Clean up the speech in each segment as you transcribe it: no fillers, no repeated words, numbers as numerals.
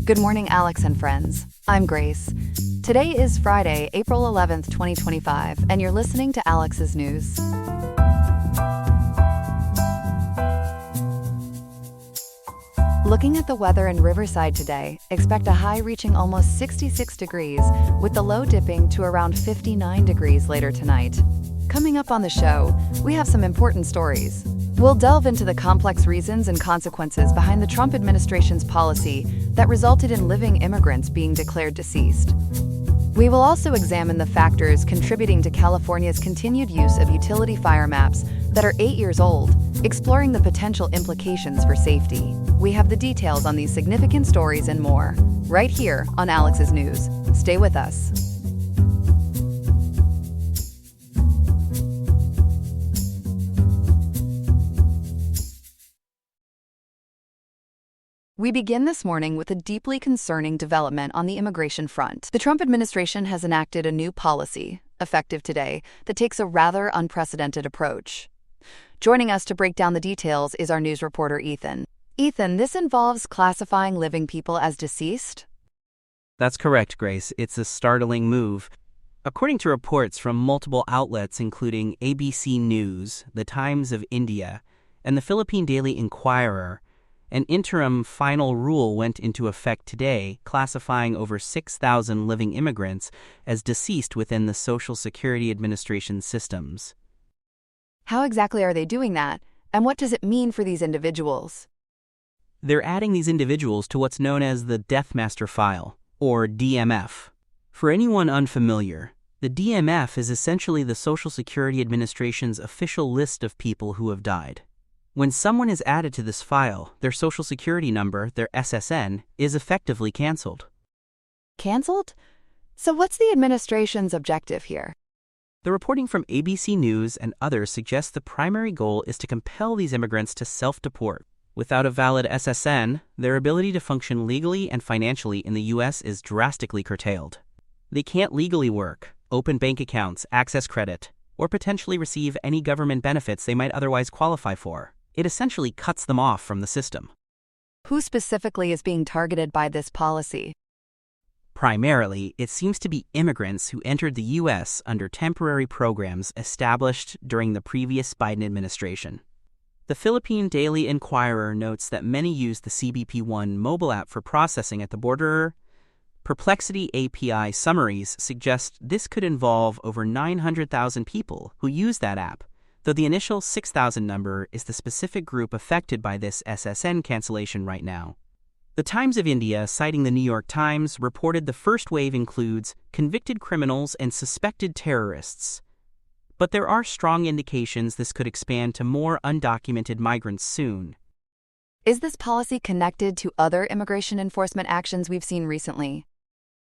Good morning, Alex and friends. I'm Grace. Today is Friday, April 11th, 2025, and you're listening to Alex's News. Looking at the weather in Riverside today, expect a high reaching almost 66 degrees, with the low dipping to around 59 degrees later tonight. Coming up on the show, we have some important stories. We'll delve into the complex reasons and consequences behind the Trump administration's policy that resulted in living immigrants being declared deceased. We will also examine the factors contributing to California's continued use of utility fire maps that are 8 years old, exploring the potential implications for safety. We have the details on these significant stories and more, right here on Alex's News. Stay with us. We begin this morning with a deeply concerning development on the immigration front. The Trump administration has enacted a new policy, effective today, that takes a rather unprecedented approach. Joining us to break down the details is our news reporter, Ethan. Ethan, this involves classifying living people as deceased? That's correct, Grace. It's a startling move. According to reports from multiple outlets including ABC News, The Times of India, and the Philippine Daily Inquirer, an interim final rule went into effect today, classifying over 6,000 living immigrants as deceased within the Social Security Administration systems. How exactly are they doing that, and what does it mean for these individuals? They're adding these individuals to what's known as the Death Master File, or DMF. For anyone unfamiliar, the DMF is essentially the Social Security Administration's official list of people who have died. When someone is added to this file, their Social Security number, their SSN, is effectively canceled. Canceled? So what's the administration's objective here? The reporting from ABC News and others suggests the primary goal is to compel these immigrants to self-deport. Without a valid SSN, their ability to function legally and financially in the U.S. is drastically curtailed. They can't legally work, open bank accounts, access credit, or potentially receive any government benefits they might otherwise qualify for. It essentially cuts them off from the system. Who specifically is being targeted by this policy? Primarily, it seems to be immigrants who entered the U.S. under temporary programs established during the previous Biden administration. The Philippine Daily Inquirer notes that many use the CBP-1 mobile app for processing at the border. Perplexity API summaries suggest this could involve over 900,000 people who use that app, though the initial 6,000 number is the specific group affected by this SSN cancellation right now. The Times of India, citing the New York Times, reported the first wave includes convicted criminals and suspected terrorists. But there are strong indications this could expand to more undocumented migrants soon. Is this policy connected to other immigration enforcement actions we've seen recently?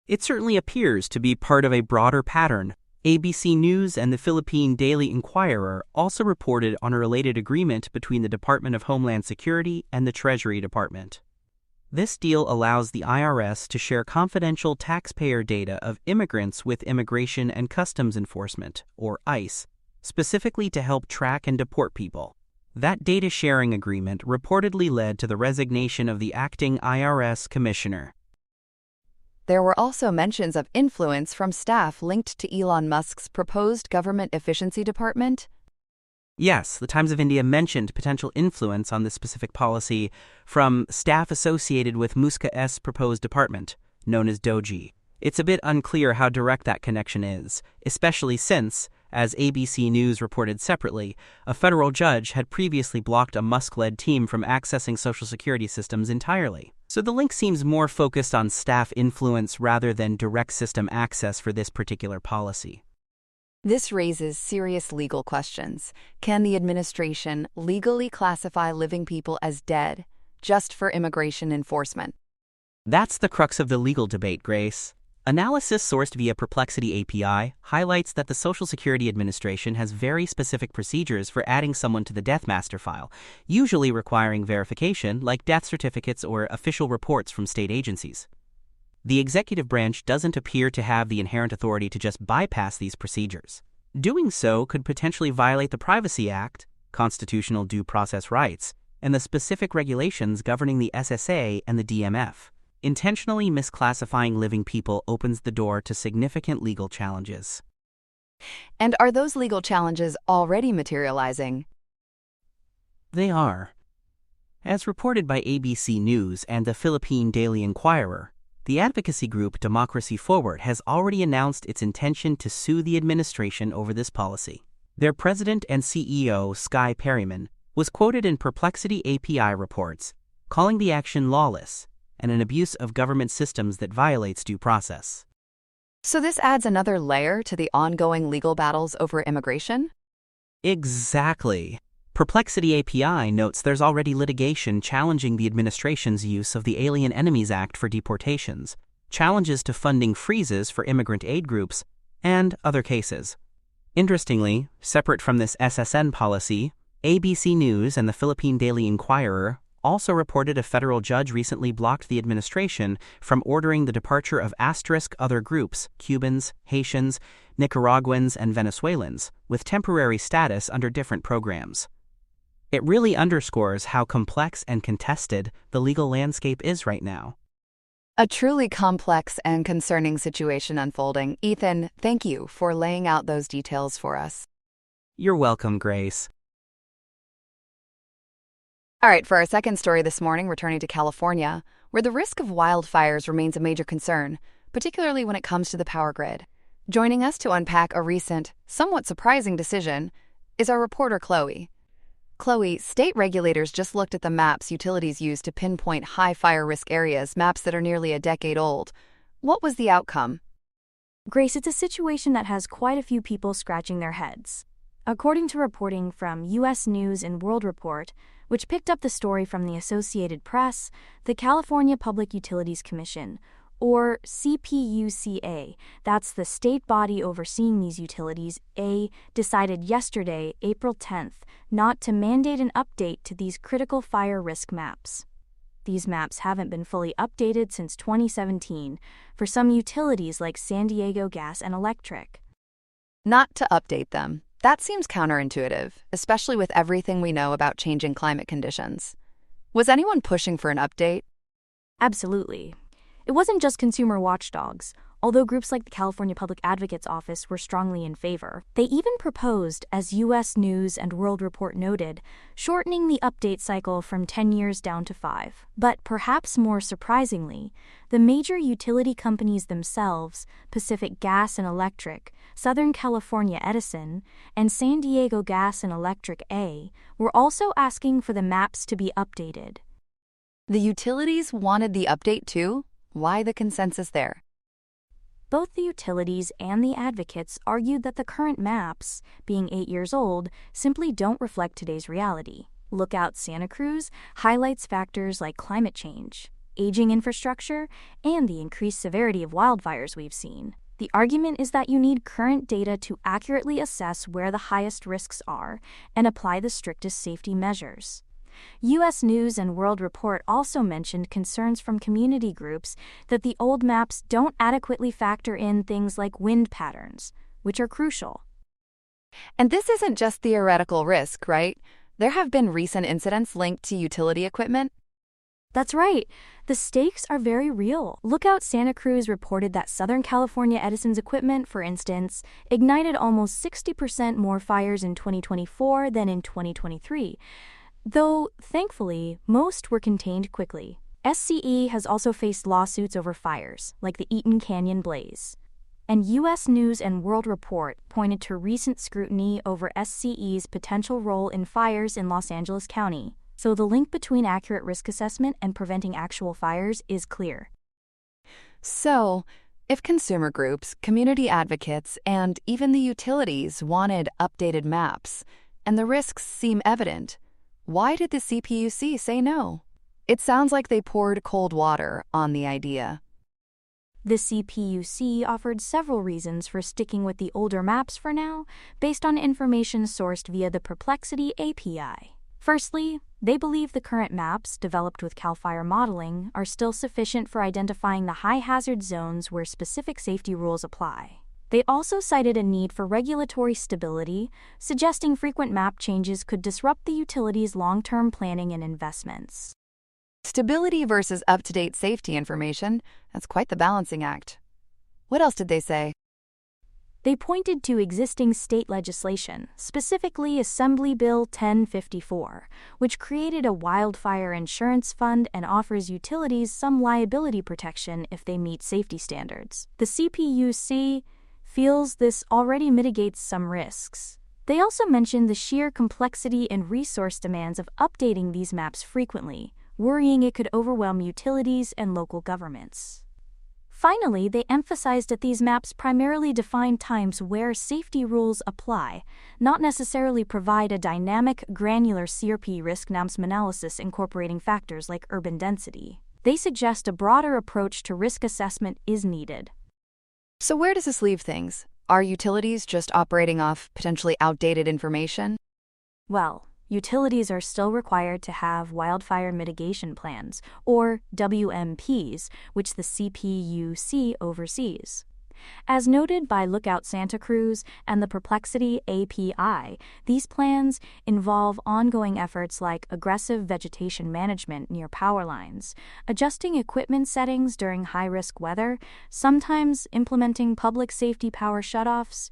It certainly appears to be part of a broader pattern. ABC News and the Philippine Daily Inquirer also reported on a related agreement between the Department of Homeland Security and the Treasury Department. This deal allows the IRS to share confidential taxpayer data of immigrants with Immigration and Customs Enforcement, or ICE, specifically to help track and deport people. That data sharing agreement reportedly led to the resignation of the acting IRS commissioner. There were also mentions of influence from staff linked to Elon Musk's proposed government efficiency department. Yes, the Times of India mentioned potential influence on this specific policy from staff associated with Musk's proposed department, known as Doji. It's a bit unclear how direct that connection is, especially since, as ABC News reported separately, a federal judge had previously blocked a Musk-led team from accessing Social Security systems entirely. So the link seems more focused on staff influence rather than direct system access for this particular policy. This raises serious legal questions. Can the administration legally classify living people as dead just for immigration enforcement? That's the crux of the legal debate, Grace. Analysis sourced via Perplexity API highlights that the Social Security Administration has very specific procedures for adding someone to the Death Master File, usually requiring verification like death certificates or official reports from state agencies. The executive branch doesn't appear to have the inherent authority to just bypass these procedures. Doing so could potentially violate the Privacy Act, constitutional due process rights, and the specific regulations governing the SSA and the DMF. Intentionally misclassifying living people opens the door to significant legal challenges. And are those legal challenges already materializing? They are. As reported by ABC News and the Philippine Daily Inquirer, the advocacy group Democracy Forward has already announced its intention to sue the administration over this policy. Their president and CEO, Sky Perryman, was quoted in Perplexity API reports, calling the action lawless and an abuse of government systems that violates due process. So this adds another layer to the ongoing legal battles over immigration? Exactly. Perplexity API notes there's already litigation challenging the administration's use of the Alien Enemies Act for deportations, challenges to funding freezes for immigrant aid groups, and other cases. Interestingly, separate from this SSN policy, ABC News and the Philippine Daily Inquirer also reported a federal judge recently blocked the administration from ordering the departure of other groups, Cubans, Haitians, Nicaraguans, and Venezuelans, with temporary status under different programs. It really underscores how complex and contested the legal landscape is right now. A truly complex and concerning situation unfolding. Ethan, thank you for laying out those details for us. You're welcome, Grace. All right, for our second story this morning, returning to California, where the risk of wildfires remains a major concern, particularly when it comes to the power grid. Joining us to unpack a recent, somewhat surprising decision is our reporter, Chloe. Chloe, state regulators just looked at the maps utilities use to pinpoint high fire risk areas, maps that are nearly a decade old. What was the outcome? Grace, it's a situation that has quite a few people scratching their heads. According to reporting from U.S. News and World Report, which picked up the story from the Associated Press, the California Public Utilities Commission, or CPUCA, that's the state body overseeing these utilities, decided yesterday, April 10th, not to mandate an update to these critical fire risk maps. These maps haven't been fully updated since 2017 for some utilities like San Diego Gas and Electric. Not to update them. That seems counterintuitive, especially with everything we know about changing climate conditions. Was anyone pushing for an update? Absolutely. It wasn't just consumer watchdogs, although groups like the California Public Advocate's Office were strongly in favor. They even proposed, as U.S. News and World Report noted, shortening the update cycle from 10 years down to 5. But perhaps more surprisingly, the major utility companies themselves, Pacific Gas and Electric, Southern California Edison, and San Diego Gas and Electric were also asking for the maps to be updated. The utilities wanted the update too? Why the consensus there? Both the utilities and the advocates argued that the current maps, being 8 years old, simply don't reflect today's reality. Lookout Santa Cruz highlights factors like climate change, aging infrastructure, and the increased severity of wildfires we've seen. The argument is that you need current data to accurately assess where the highest risks are and apply the strictest safety measures. U.S. News and World Report also mentioned concerns from community groups that the old maps don't adequately factor in things like wind patterns, which are crucial. And this isn't just theoretical risk, right? There have been recent incidents linked to utility equipment. That's right. The stakes are very real. Lookout Santa Cruz reported that Southern California Edison's equipment, for instance, ignited almost 60% more fires in 2024 than in 2023. Though, thankfully, most were contained quickly. SCE has also faced lawsuits over fires, like the Eaton Canyon blaze. And U.S. News and World Report pointed to recent scrutiny over SCE's potential role in fires in Los Angeles County. So the link between accurate risk assessment and preventing actual fires is clear. So, if consumer groups, community advocates, and even the utilities wanted updated maps, and the risks seem evident, why did the CPUC say no? It sounds like they poured cold water on the idea. The CPUC offered several reasons for sticking with the older maps for now, based on information sourced via the Perplexity API. Firstly, they believe the current maps, developed with CAL FIRE modeling, are still sufficient for identifying the high-hazard zones where specific safety rules apply. They also cited a need for regulatory stability, suggesting frequent map changes could disrupt the utility's long-term planning and investments. Stability versus up-to-date safety information, that's quite the balancing act. What else did they say? They pointed to existing state legislation, specifically Assembly Bill 1054, which created a wildfire insurance fund and offers utilities some liability protection if they meet safety standards. The CPUC feels this already mitigates some risks. They also mentioned the sheer complexity and resource demands of updating these maps frequently, worrying it could overwhelm utilities and local governments. Finally, they emphasized that these maps primarily define times where safety rules apply, not necessarily provide a dynamic, granular CRP risk analysis incorporating factors like urban density. They suggest a broader approach to risk assessment is needed. So where does this leave things? Are utilities just operating off potentially outdated information? Well, utilities are still required to have wildfire mitigation plans, or WMPs, which the CPUC oversees. As noted by Lookout Santa Cruz and the Perplexity API, these plans involve ongoing efforts like aggressive vegetation management near power lines, adjusting equipment settings during high-risk weather, sometimes implementing public safety power shutoffs,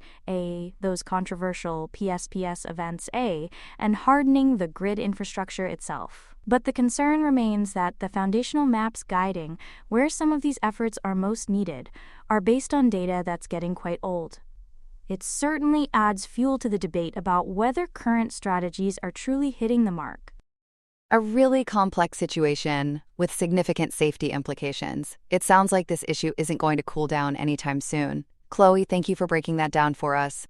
those controversial PSPS events, and hardening the grid infrastructure itself. But the concern remains that the foundational maps guiding where some of these efforts are most needed are based on data that's getting quite old. It certainly adds fuel to the debate about whether current strategies are truly hitting the mark. A really complex situation with significant safety implications. It sounds like this issue isn't going to cool down anytime soon. Chloe, thank you for breaking that down for us.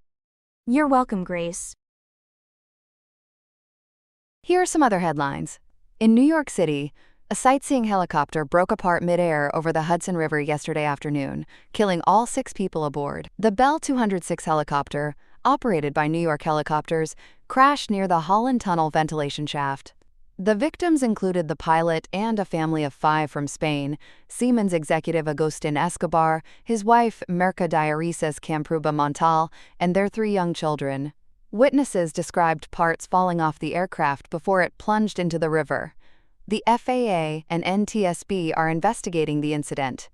You're welcome, Grace. Here are some other headlines. In New York City, a sightseeing helicopter broke apart midair over the Hudson River yesterday afternoon, killing all 6 people aboard. The Bell 206 helicopter, operated by New York Helicopters, crashed near the Holland Tunnel ventilation shaft. The victims included the pilot and a family of 5 from Spain, Siemens executive Agustin Escobar, his wife Merca Diarices Campruba Montal, and their 3 young children. Witnesses described parts falling off the aircraft before it plunged into the river. The FAA and NTSB are investigating the incident.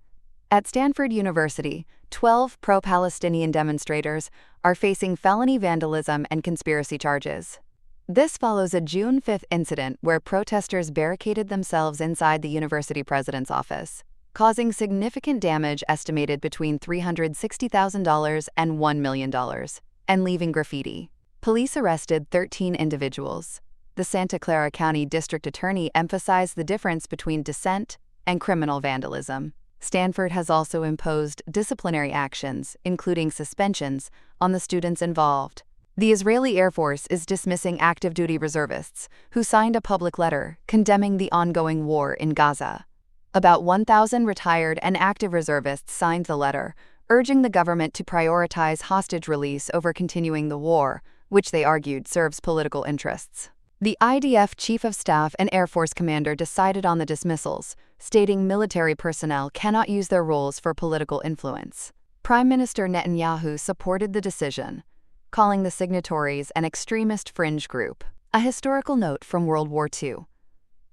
At Stanford University, 12 pro-Palestinian demonstrators are facing felony vandalism and conspiracy charges. This follows a June 5 incident where protesters barricaded themselves inside the university president's office, causing significant damage estimated between $360,000 and $1 million, and leaving graffiti. Police arrested 13 individuals. The Santa Clara County District Attorney emphasized the difference between dissent and criminal vandalism. Stanford has also imposed disciplinary actions, including suspensions, on the students involved. The Israeli Air Force is dismissing active duty reservists who signed a public letter condemning the ongoing war in Gaza. About 1,000 retired and active reservists signed the letter, urging the government to prioritize hostage release over continuing the war, which they argued serves political interests. The IDF Chief of Staff and Air Force Commander decided on the dismissals, stating military personnel cannot use their roles for political influence. Prime Minister Netanyahu supported the decision, calling the signatories an extremist fringe group. A historical note from World War II.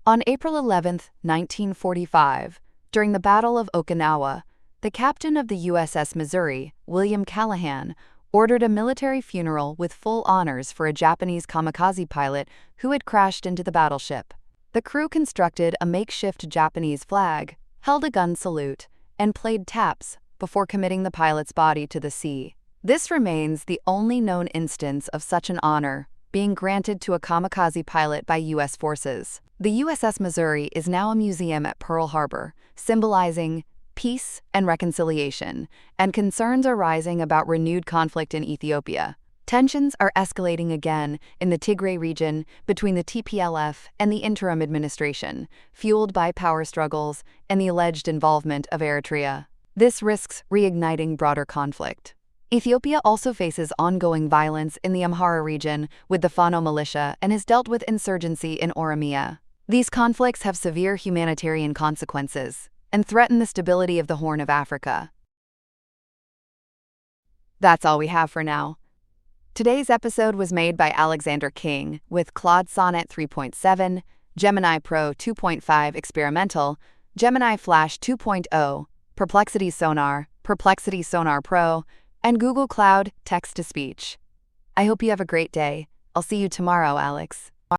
On April 11, 1945, during the Battle of Okinawa, the captain of the USS Missouri, William Callahan, ordered a military funeral with full honors for a Japanese kamikaze pilot who had crashed into the battleship. The crew constructed a makeshift Japanese flag, held a gun salute, and played taps before committing the pilot's body to the sea. This remains the only known instance of such an honor being granted to a kamikaze pilot by U.S. forces. The USS Missouri is now a museum at Pearl Harbor, symbolizing peace and reconciliation, and concerns are rising about renewed conflict in Ethiopia. Tensions are escalating again in the Tigray region between the TPLF and the interim administration, fueled by power struggles and the alleged involvement of Eritrea. This risks reigniting broader conflict. Ethiopia also faces ongoing violence in the Amhara region with the Fano militia and has dealt with insurgency in Oromia. These conflicts have severe humanitarian consequences and threaten the stability of the Horn of Africa. That's all we have for now. Today's episode was made by Alexander King with Claude Sonnet 3.7, Gemini Pro 2.5 Experimental, Gemini Flash 2.0, Perplexity Sonar Pro, and Google Cloud Text-to-Speech. I hope you have a great day. I'll see you tomorrow, Alex.